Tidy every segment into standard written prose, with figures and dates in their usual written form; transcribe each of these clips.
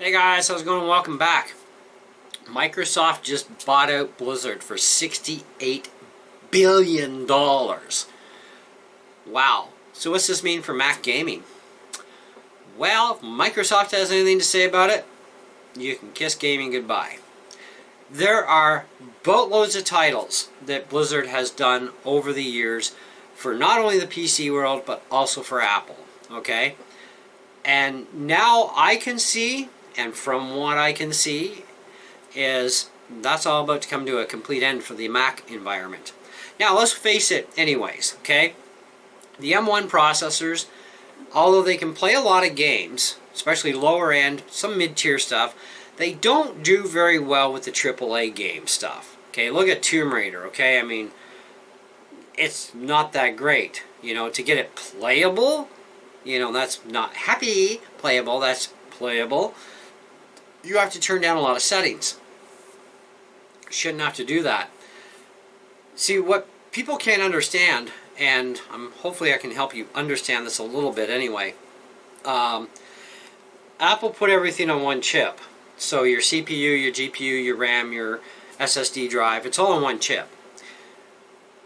Hey guys, how's it going? Welcome back. Microsoft just bought out Blizzard for $68 billion. Wow. So what's this mean for Mac gaming? Well, if Microsoft has anything to say about it, you can kiss gaming goodbye. There are boatloads of titles that Blizzard has done over the years for not only the PC world, but also for Apple. Okay? And now I can see, and from what I can see, is that's all about to come to a complete end for the Mac environment. Now let's face it anyways, okay? The M1 processors, although they can play a lot of games, especially lower end, some mid-tier stuff, they don't do very well with the AAA game stuff. Okay, look at Tomb Raider, okay? I mean, it's not that great. You know, to get it playable, you know, that's not happy playable, that's playable. You have to turn down a lot of settings. Shouldn't have to do that. See, what people can't understand, and hopefully I can help you understand this a little bit anyway. Apple put everything on one chip. So your CPU, your GPU, your RAM, your SSD drive, it's all on one chip.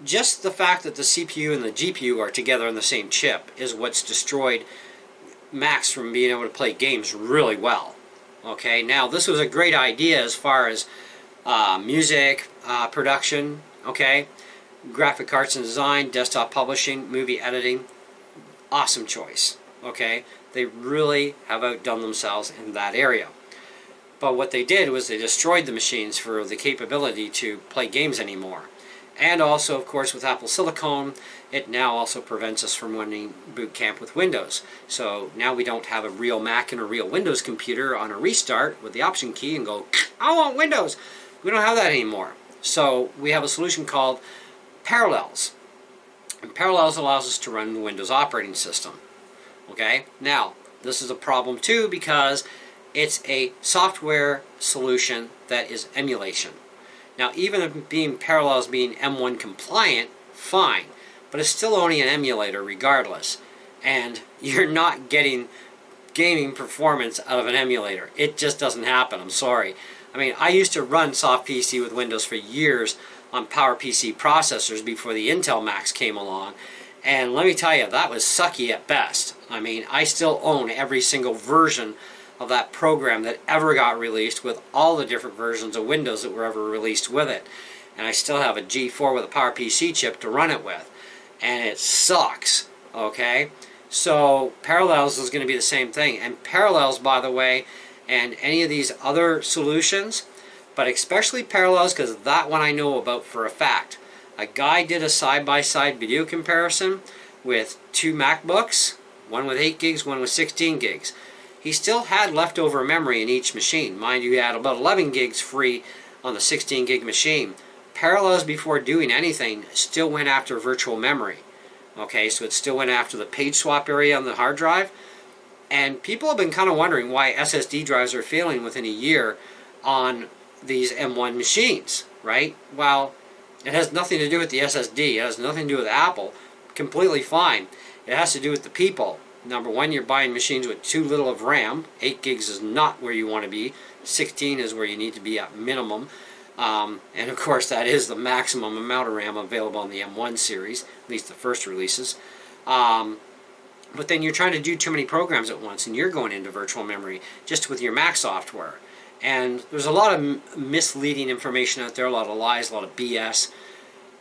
Just the fact that the CPU and the GPU are together on the same chip is what's destroyed Macs from being able to play games really well. Okay, now this was a great idea as far as music production, okay, graphic cards and design, desktop publishing, movie editing. Awesome choice, okay. They really have outdone themselves in that area. But what they did was they destroyed the machines for the capability to play games anymore. And also, of course, with Apple Silicon, it now also prevents us from running bootcamp with Windows. So now we don't have a real Mac and a real Windows computer on a restart with the Option key and go, I want Windows. We don't have that anymore. So we have a solution called Parallels. And Parallels allows us to run the Windows operating system. Okay? Now, this is a problem too because it's a software solution that is emulation. Now, even being Parallels being M1 compliant, fine, but it's still only an emulator regardless. And you're not getting gaming performance out of an emulator. It just doesn't happen, I'm sorry. I mean, I used to run soft PC with Windows for years on PowerPC processors before the Intel Macs came along. And let me tell you, that was sucky at best. I mean, I still own every single version of that program that ever got released with all the different versions of Windows that were ever released with it. And I still have a G4 with a PowerPC chip to run it with. And it sucks, okay? So Parallels is going to be the same thing. And Parallels, by the way, and any of these other solutions, but especially Parallels, because that one I know about for a fact. A guy did a side-by-side video comparison with two MacBooks, one with 8 gigs, one with 16 gigs. He still had leftover memory in each machine. Mind you, he had about 11 gigs free on the 16 gig machine. Parallels, before doing anything, still went after virtual memory. Okay, so it still went after the page swap area on the hard drive. And people have been kind of wondering why SSD drives are failing within a year on these M1 machines, right? Well, it has nothing to do with the SSD. It has nothing to do with Apple. Completely fine. It has to do with the people. Number one, you're buying machines with too little of RAM. 8 gigs is not where you want to be. 16 is where you need to be at minimum. And of course, that is the maximum amount of RAM available on the M1 series, at least the first releases. But then you're trying to do too many programs at once, and you're going into virtual memory just with your Mac software. And there's a lot of misleading information out there, a lot of lies, a lot of BS.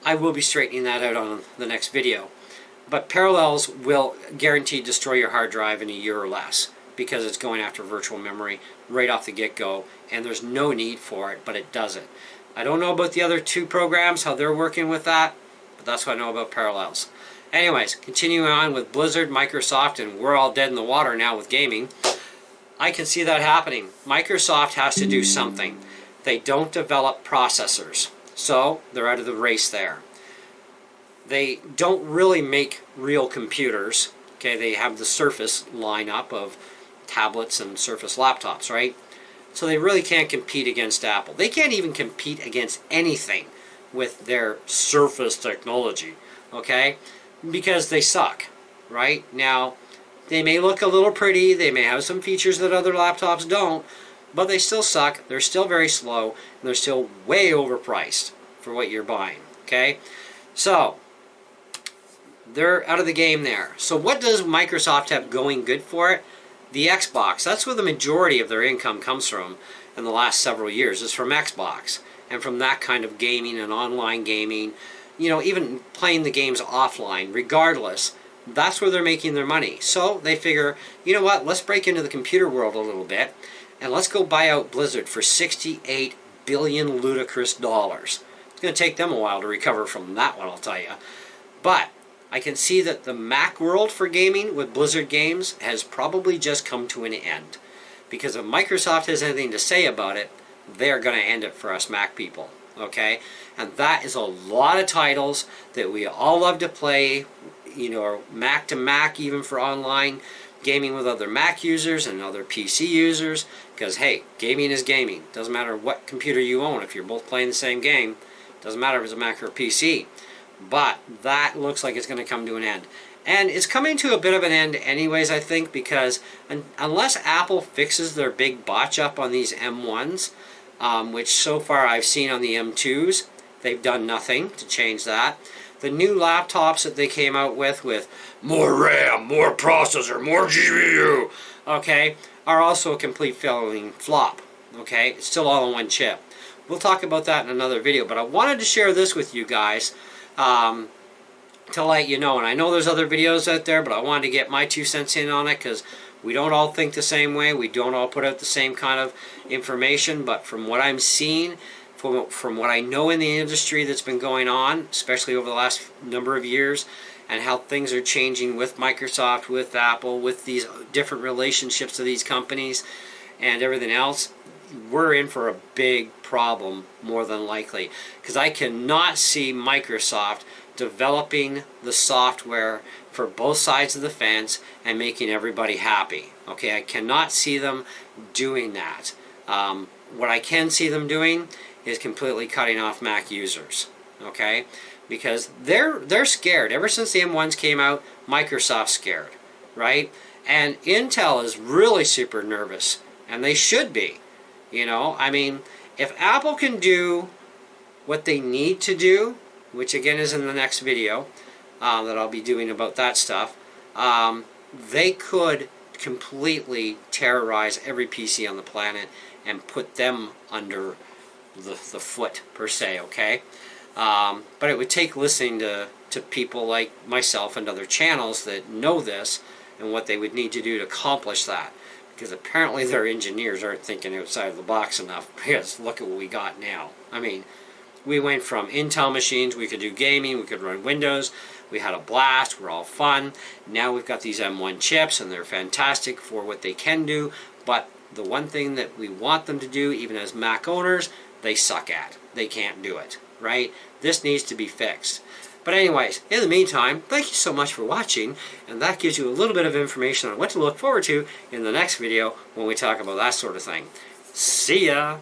I will be straightening that out on the next video. But Parallels will guaranteed destroy your hard drive in a year or less because it's going after virtual memory right off the get-go, and there's no need for it, but it does it. I don't know about the other two programs, how they're working with that, but that's what I know about Parallels. Anyways, continuing on with Blizzard, Microsoft, and we're all dead in the water now with gaming. I can see that happening. Microsoft has to do something. They don't develop processors, so they're out of the race there. They don't really make real computers. Okay, they have the Surface lineup of tablets and Surface laptops, right? So they really can't compete against Apple. They can't even compete against anything with their Surface technology, okay? Because they suck, right? Now, they may look a little pretty, they may have some features that other laptops don't, but they still suck. They're still very slow, and they're still way overpriced for what you're buying. Okay, so they're out of the game there. So what does Microsoft have going good for it? The Xbox. That's where the majority of their income comes from in the last several years, is from Xbox, and from that kind of gaming and online gaming, you know, even playing the games offline. Regardless, that's where they're making their money. So they figure, you know what, let's break into the computer world a little bit, and let's go buy out Blizzard for $68 billion ludicrous dollars. It's going to take them a while to recover from that one, I'll tell you. But I can see that the Mac world for gaming with Blizzard games has probably just come to an end. Because if Microsoft has anything to say about it, they're going to end it for us Mac people. Okay? And that is a lot of titles that we all love to play, you know, Mac to Mac, even for online gaming with other Mac users and other PC users. Because, hey, gaming is gaming. Doesn't matter what computer you own. If you're both playing the same game, doesn't matter if it's a Mac or a PC. But that looks like it's going to come to an end. And it's coming to a bit of an end anyways, I think, because unless Apple fixes their big botch up on these M1s, which so far I've seen on the M2s, they've done nothing to change that. The new laptops that they came out with more RAM, more processor, more GPU, okay, are also a complete failing flop. Okay, it's still all in one chip. We'll talk about that in another video, but I wanted to share this with you guys to let you know. And I know there's other videos out there, but I wanted to get my 2 cents in on it, because we don't all think the same way. We don't all put out the same kind of information. But from what I'm seeing, from what I know in the industry that's been going on, especially over the last number of years, and how things are changing with Microsoft, with Apple, with these different relationships to these companies and everything else, we're in for a big problem, more than likely, because I cannot see Microsoft developing the software for both sides of the fence and making everybody happy. Okay, I cannot see them doing that. What I can see them doing is completely cutting off Mac users. Okay, because they're scared. Ever since the M1s came out, Microsoft's scared, right? And Intel is really super nervous, and they should be. You know, I mean, if Apple can do what they need to do, which again is in the next video that I'll be doing about that stuff, they could completely terrorize every PC on the planet and put them under the foot, per se, okay? But it would take listening to people like myself and other channels that know this and what they would need to do to accomplish that. Because apparently their engineers aren't thinking outside of the box enough, because look at what we got now. I mean, we went from Intel machines, we could do gaming, we could run Windows, we had a blast, we're all fun. Now we've got these M1 chips, and they're fantastic for what they can do, but the one thing that we want them to do, even as Mac owners, they suck at. They can't do it, right? This needs to be fixed. But anyways, in the meantime, thank you so much for watching, and that gives you a little bit of information on what to look forward to in the next video when we talk about that sort of thing. See ya!